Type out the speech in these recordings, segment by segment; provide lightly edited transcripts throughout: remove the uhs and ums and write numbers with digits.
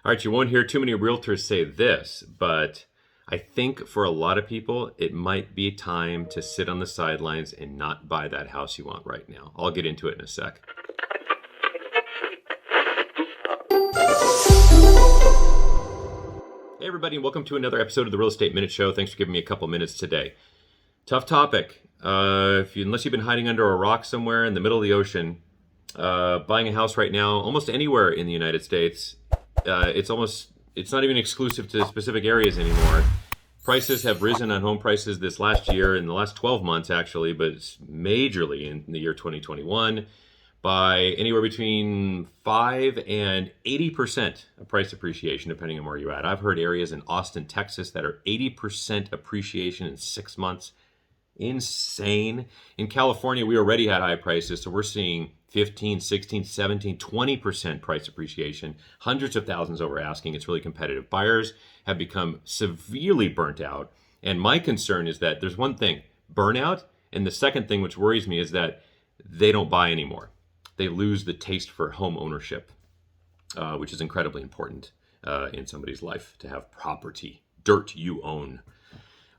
All right, you won't hear too many realtors say this, but I think for a lot of people, it might be time to sit on the sidelines and not buy that house you want right now. I'll get into it in a sec. Hey everybody, and welcome to another episode of the Real Estate Minute Show. Thanks for giving me a couple minutes today. Tough topic. Unless you've been hiding under a rock somewhere in the middle of the ocean, buying a house right now, almost anywhere in the United States, it's not even exclusive to specific areas anymore. Prices have risen on home prices this last year, in the last 12 months actually, but it's majorly in the year 2021 by anywhere between 5 and 80% of price appreciation, depending on where you're at. I've heard areas in Austin, Texas that are 80% appreciation in 6 months. Insane. In California, we already had high prices, so we're seeing 15, 16, 17, 20% price appreciation, hundreds of thousands over asking. It's really competitive. Buyers have become severely burnt out. And my concern is that there's one thing, burnout. And the second thing which worries me is that they don't buy anymore. They lose the taste for home ownership, which is incredibly important in somebody's life, to have property, dirt you own.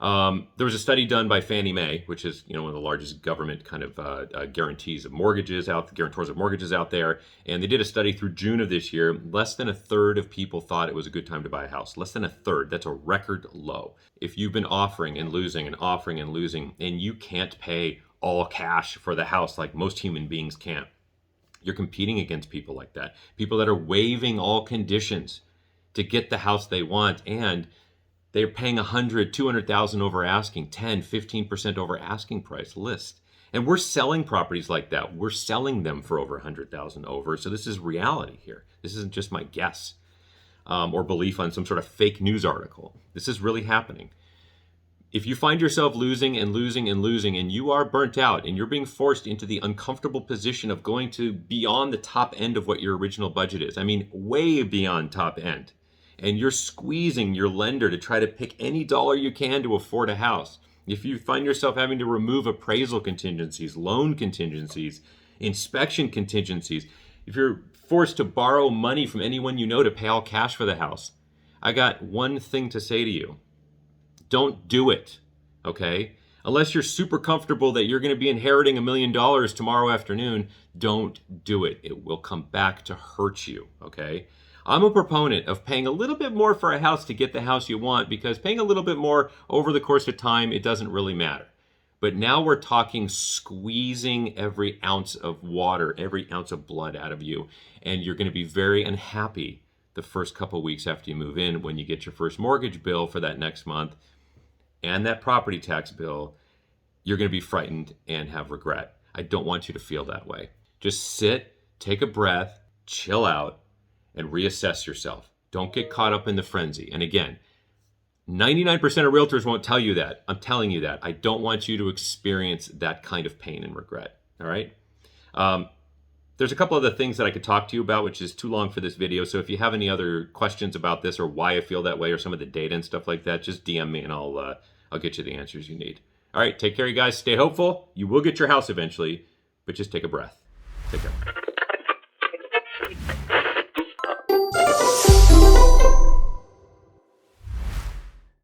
There was a study done by Fannie Mae, which is one of the largest government kind of guarantors of mortgages out there. And they did a study through June of this year. Less than a third of people thought it was a good time to buy a house. Less than a third. That's a record low. If you've been offering and losing and offering and losing, and you can't pay all cash for the house like most human beings can't, you're competing against people like that. People that are waiving all conditions to get the house they want, and they're paying $100,000, $200,000 over asking, 10, 15% over asking price list. And we're selling properties like that. We're selling them for over $100,000 over. So this is reality here. This isn't just my guess or belief on some sort of fake news article. This is really happening. If you find yourself losing and losing and losing, and you are burnt out, and you're being forced into the uncomfortable position of going to beyond the top end of what your original budget is, I mean, way beyond top end, and you're squeezing your lender to try to pick any dollar you can to afford a house. If you find yourself having to remove appraisal contingencies, loan contingencies, inspection contingencies, if you're forced to borrow money from anyone you know to pay all cash for the house, I got one thing to say to you. Don't do it, okay? Unless you're super comfortable that you're going to be inheriting $1 million tomorrow afternoon, don't do it. It will come back to hurt you, okay? I'm a proponent of paying a little bit more for a house to get the house you want, because paying a little bit more over the course of time, it doesn't really matter. But now we're talking squeezing every ounce of water, every ounce of blood out of you, and you're going to be very unhappy the first couple weeks after you move in when you get your first mortgage bill for that next month and that property tax bill. You're going to be frightened and have regret. I don't want you to feel that way. Just sit, take a breath, chill out, and reassess yourself. Don't get caught up in the frenzy. And again, 99% of realtors won't tell you that. I'm telling you that. I don't want you to experience that kind of pain and regret. All right? There's a couple other things that I could talk to you about, which is too long for this video. So if you have any other questions about this or why I feel that way or some of the data and stuff like that, just DM me and I'll get you the answers you need. All right, take care, you guys. Stay hopeful. You will get your house eventually, but just take a breath. Take care.